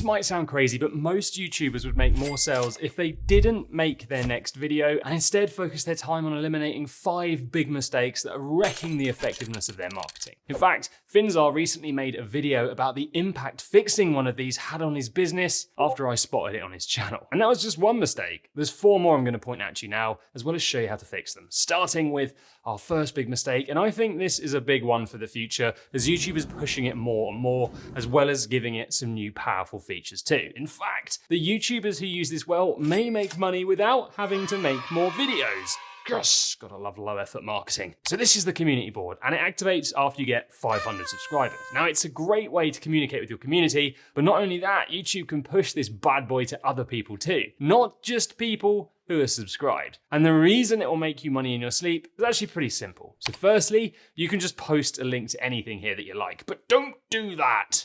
This might sound crazy, but most YouTubers would make more sales if they didn't make their next video and instead focus their time on eliminating 5 big mistakes that are wrecking the effectiveness of their marketing. In fact, Finzar recently made a video about the impact fixing one of these had on his business after I spotted it on his channel. And that was just one mistake. There's 4 more I'm going to point out to you now, as well as show you how to fix them. Starting with our first big mistake, and I think this is a big one for the future, as YouTube is pushing it more and more, as well as giving it some new powerful features too. In fact, the YouTubers who use this well may make money without having to make more videos. Yes, gotta love low effort marketing. So this is the community board, and it activates after you get 500 subscribers. Now it's a great way to communicate with your community, but not only that, YouTube can push this bad boy to other people too. Not just people who are subscribed. And the reason it will make you money in your sleep is actually pretty simple. So firstly, you can just post a link to anything here that you like, but don't do that.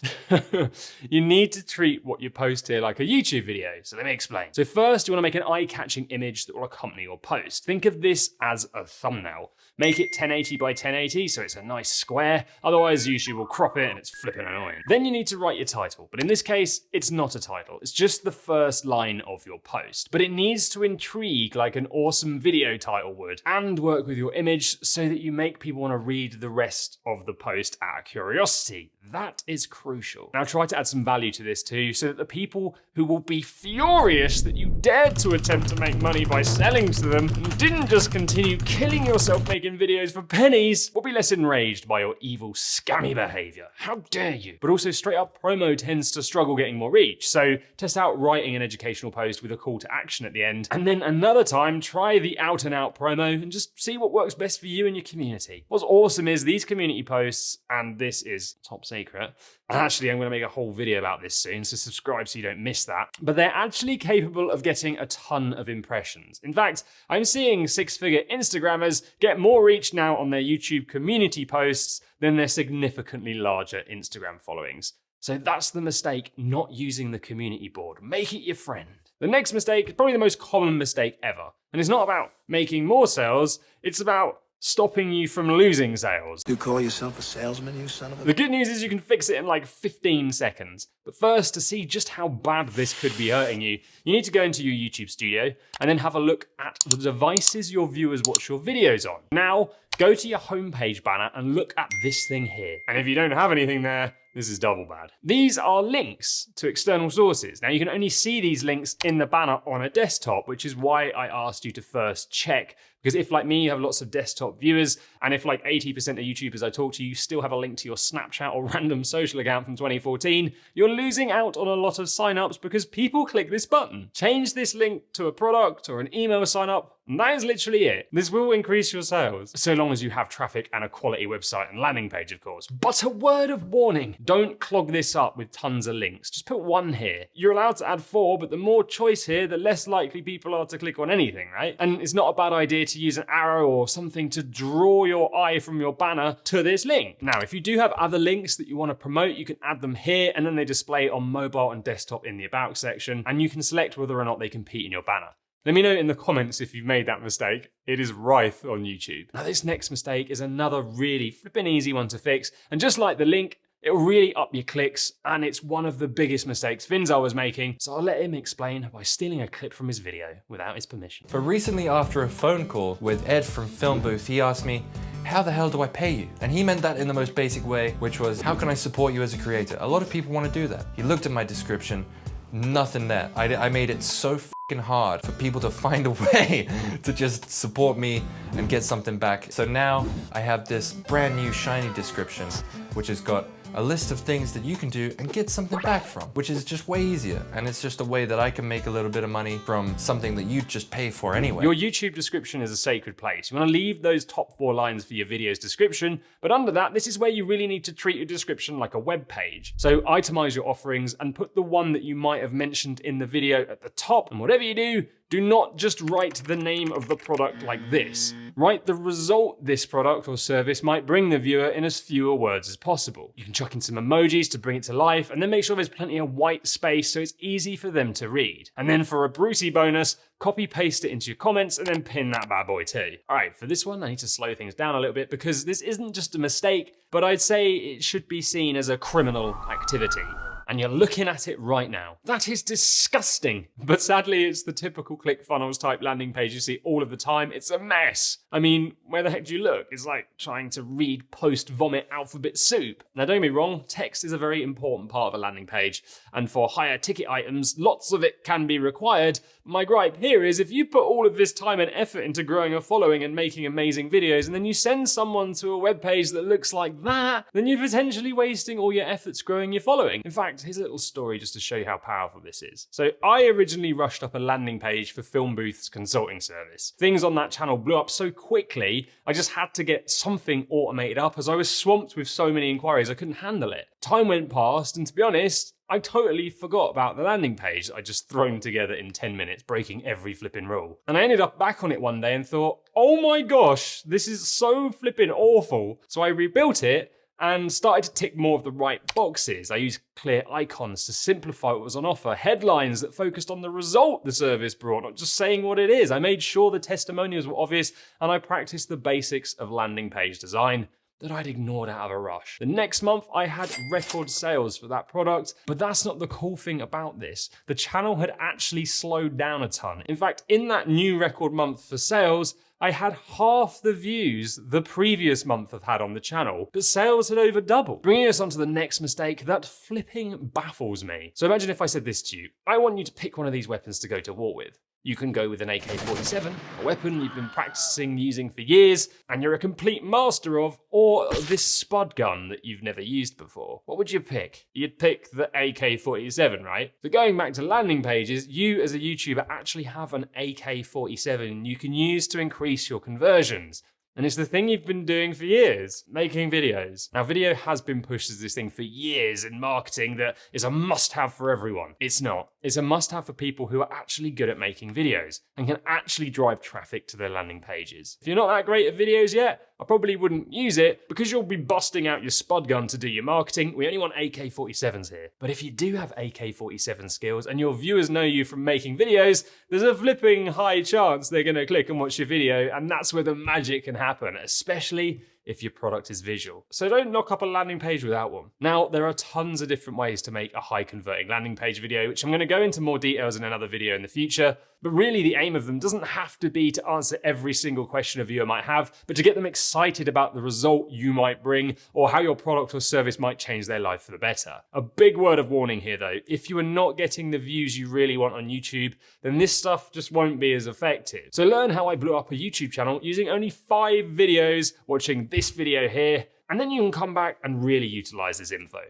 You need to treat what you post here like a YouTube video. So let me explain. So first, you want to make an eye-catching image that will accompany your post. Think of this as a thumbnail. Make it 1080 by 1080 so it's a nice square, otherwise YouTube will crop it and it's flipping annoying. Then you need to write your title, but in this case, it's not a title. It's just the first line of your post, but it needs to intrigue like an awesome video title would and work with your image so that you make people want to read the rest of the post out of curiosity. That is crucial. Now try to add some value to this too, so that the people who will be furious that you dared to attempt to make money by selling to them and didn't just continue killing yourself making videos for pennies will be less enraged by your evil, scammy behavior. How dare you? But also straight up promo tends to struggle getting more reach, so test out writing an educational post with a call to action at the end, and then another time try the out and out promo and just see what works best for you and your community. What's awesome is these community posts, and this is top secret, and actually I'm going to make a whole video about this soon, so subscribe so you don't miss that, but they're actually capable of getting a ton of impressions. In fact, I'm seeing 6-figure Instagrammers get more reach now on their YouTube community posts than their significantly larger Instagram followings. So that's the mistake, not using the community board. Make it your friend. The next mistake is probably the most common mistake ever. And it's not about making more sales, it's about stopping you from losing sales. You call yourself a salesman, you son of a... The good news is you can fix it in like 15 seconds. But first, to see just how bad this could be hurting you, you need to go into your YouTube studio and then have a look at the devices your viewers watch your videos on. Now, go to your homepage banner and look at this thing here. And if you don't have anything there, this is double bad. These are links to external sources. Now you can only see these links in the banner on a desktop, which is why I asked you to first check. Because if like me, you have lots of desktop viewers, and if like 80% of YouTubers I talk to, you still have a link to your Snapchat or random social account from 2014, you're losing out on a lot of signups because people click this button. Change this link to a product or an email sign up, and that is literally it. This will increase your sales, so long as you have traffic and a quality website and landing page, of course. But a word of warning, don't clog this up with tons of links. Just put 1 here. You're allowed to add 4, but the more choice here, the less likely people are to click on anything, right? And it's not a bad idea to use an arrow or something to draw your eye from your banner to this link. Now, if you do have other links that you want to promote, you can add them here, and then they display on mobile and desktop in the About section, and you can select whether or not they compete in your banner. Let me know in the comments if you've made that mistake. It is rife on YouTube. Now this next mistake is another really flipping easy one to fix, and just like the link, it'll really up your clicks, and it's one of the biggest mistakes Finzar was making, so I'll let him explain by stealing a clip from his video without his permission. But recently, after a phone call with Ed from Film Booth, he asked me, how the hell do I pay you? And he meant that in the most basic way, which was, how can I support you as a creator? A lot of people want to do that. He looked at my description, nothing there. I made it so f***ing hard for people to find a way to just support me and get something back. So now I have this brand new shiny description, which has got a list of things that you can do and get something back from, which is just way easier. And it's just a way that I can make a little bit of money from something that you just pay for anyway. Your YouTube description is a sacred place. You want to leave those top 4 lines for your video's description, but under that, this is where you really need to treat your description like a web page. So itemize your offerings and put the one that you might have mentioned in the video at the top. And whatever you do not just write the name of the product like this. Write the result this product or service might bring the viewer in as fewer words as possible. You can chuck in some emojis to bring it to life, and then make sure there's plenty of white space so it's easy for them to read. And then for a Brucey bonus, copy paste it into your comments and then pin that bad boy too. All right, for this one, I need to slow things down a little bit because this isn't just a mistake, but I'd say it should be seen as a criminal activity. and you're looking at it right now. That is disgusting. But sadly, it's the typical ClickFunnels type landing page you see all of the time. It's a mess. I mean, where the heck do you look? It's like trying to read post-vomit alphabet soup. Now, don't get me wrong, text is a very important part of a landing page, and for higher ticket items, lots of it can be required. My gripe here is if you put all of this time and effort into growing a following and making amazing videos, and then you send someone to a web page that looks like that, then you're potentially wasting all your efforts growing your following. In fact, here's a little story just to show you how powerful this is. So I originally rushed up a landing page for Film Booth's consulting service. Things on that channel blew up so quickly, I just had to get something automated up as I was swamped with so many inquiries I couldn't handle it. Time went past, and to be honest, I totally forgot about the landing page that I'd just thrown together in 10 minutes, breaking every flipping rule. And I ended up back on it one day and thought, oh my gosh, this is so flipping awful. So I rebuilt it and started to tick more of the right boxes. I used clear icons to simplify what was on offer, headlines that focused on the result the service brought, not just saying what it is. I made sure the testimonials were obvious, and I practiced the basics of landing page design that I'd ignored out of a rush. The next month, I had record sales for that product, but that's not the cool thing about this. The channel had actually slowed down a ton. In fact, in that new record month for sales, I had half the views the previous month I've had on the channel, but sales had over doubled. Bringing us on to the next mistake that flipping baffles me. So imagine if I said this to you: I want you to pick one of these weapons to go to war with. You can go with an AK-47, a weapon you've been practicing using for years, and you're a complete master of, or this spud gun that you've never used before. What would you pick? You'd pick the AK-47, right? So going back to landing pages, you as a YouTuber actually have an AK-47 you can use to increase your conversions. And it's the thing you've been doing for years, making videos. Now, video has been pushed as this thing for years in marketing that is a must-have for everyone. It's not. It's a must-have for people who are actually good at making videos and can actually drive traffic to their landing pages. If you're not that great at videos yet, I probably wouldn't use it because you'll be busting out your spud gun to do your marketing. We only want AK-47s here. But if you do have AK-47 skills and your viewers know you from making videos, there's a flipping high chance they're gonna click and watch your video, and that's where the magic can happen, especially if your product is visual. So don't knock up a landing page without one. Now, there are tons of different ways to make a high converting landing page video, which I'm gonna go into more details in another video in the future, but really the aim of them doesn't have to be to answer every single question a viewer might have, but to get them excited about the result you might bring or how your product or service might change their life for the better. A big word of warning here though: if you are not getting the views you really want on YouTube, then this stuff just won't be as effective. So learn how I blew up a YouTube channel using only 5 videos, watching this video here, and then you can come back and really utilize this info.